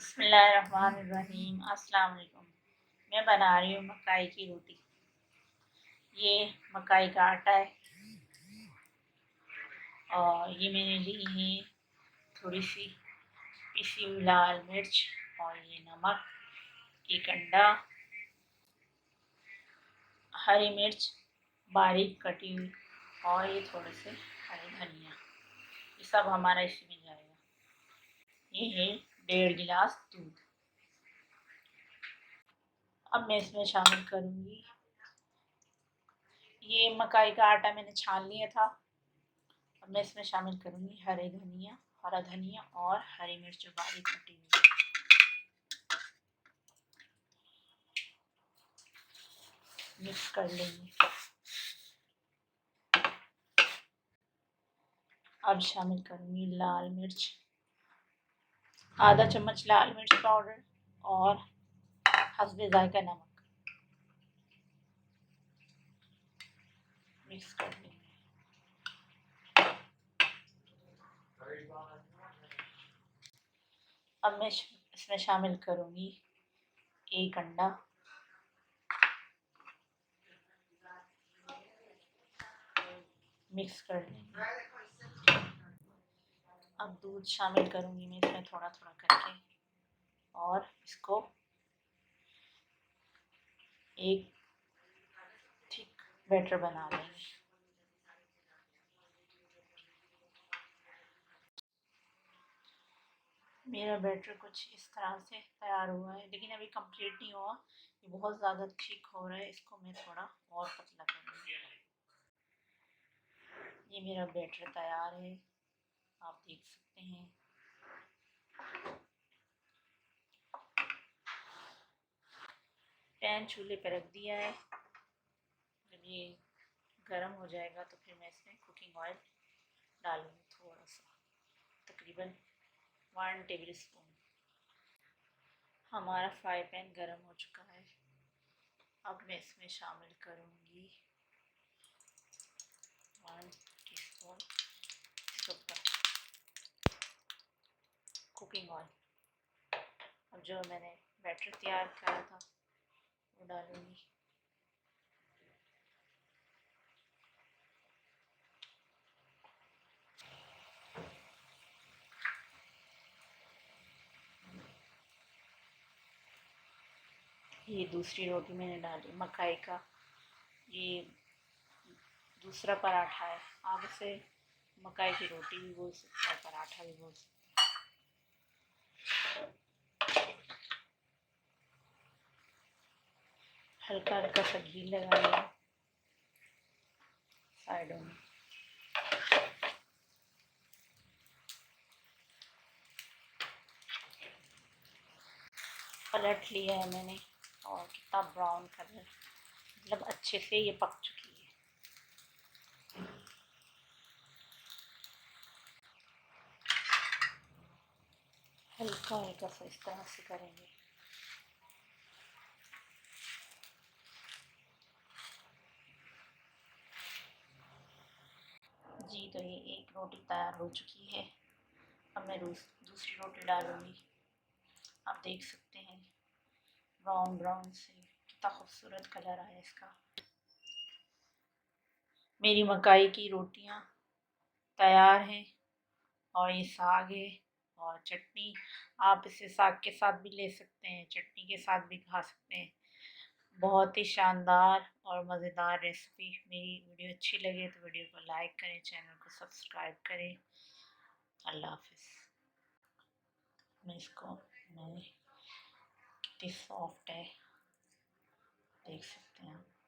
बिस्मिल्लाहिर्रहमानिर्रहीम। अस्सलाम वालेकुम। मैं बना रही हूँ मकाई की रोटी। ये मकाई का आटा है और ये मैंने ली है थोड़ी सी पिसी हुई लाल मिर्च और ये नमक, एक अंडा, हरी मिर्च बारीक कटी हुई और ये थोड़े से हरे धनिया। ये सब हमारा इसी में जाएगा। ये है 1.5 गिलास दूध। अब मैं इसमें शामिल करूँगी, ये मकाई का आटा मैंने छान लिया था। अब मैं इसमें शामिल करूँगी हरा धनिया और हरी मिर्च जो बारीक कटी हुई। मिक्स कर लेंगे। अब शामिल करूँगी लाल मिर्च, आधा चम्मच लाल मिर्च पाउडर और हस्बे जायका नमक। मिक्स कर लेंगे। अब मैं इसमें शामिल करूँगी एक अंडा, मिक्स कर लेंगे। अब दूध शामिल करूँगी मैं इसमें थोड़ा थोड़ा करके और इसको एक थिक बैटर बना लेंगे। मेरा बैटर कुछ इस तरह से तैयार हुआ है, लेकिन अभी कंप्लीट नहीं हुआ। ये बहुत ज़्यादा थिक हो रहा है, इसको मैं थोड़ा और पतला करूँगी। ये मेरा बैटर तैयार है, आप देख सकते हैं। पैन चूल्हे पर रख दिया है। जब ये गर्म हो जाएगा तो फिर मैं इसमें कुकिंग ऑयल डालूँगी, थोड़ा सा, तकरीबन 1 टेबल स्पून। हमारा फ्राई पैन गर्म हो चुका है। अब मैं इसमें शामिल करूँगी 1 टीस्पून कुकिंग ऑयल। अब जो मैंने बैटर तैयार किया था वो डालूँगी। ये दूसरी रोटी मैंने डाली मकाई का, ये दूसरा पराठा है। आप इसे मकाई की रोटी भी बोल सकते हैं, पराठा भी बोल सकते हैं। हल्का हल्का सा घी लगा लिया साइडों में। पलट लिया है मैंने और कितना ब्राउन कलर, मतलब अच्छे से ये पक चुकी है। हल्का हल्का सा इस तरह से करेंगे। जी, तो ये एक रोटी तैयार हो चुकी है। अब मैं दूसरी रोटी डालूँगी। आप देख सकते हैं ब्राउन ब्राउन से कितना खूबसूरत कलर आया इसका। मेरी मकाई की रोटियां तैयार हैं और ये साग है और चटनी। आप इसे साग के साथ भी ले सकते हैं, चटनी के साथ भी खा सकते हैं। बहुत ही शानदार और मज़ेदार रेसिपी। मेरी वीडियो अच्छी लगे तो वीडियो को लाइक करें, चैनल को सब्सक्राइब करें। अल्लाह हाफिज़। मैं कितनी सॉफ्ट है, देख सकते हैं आप।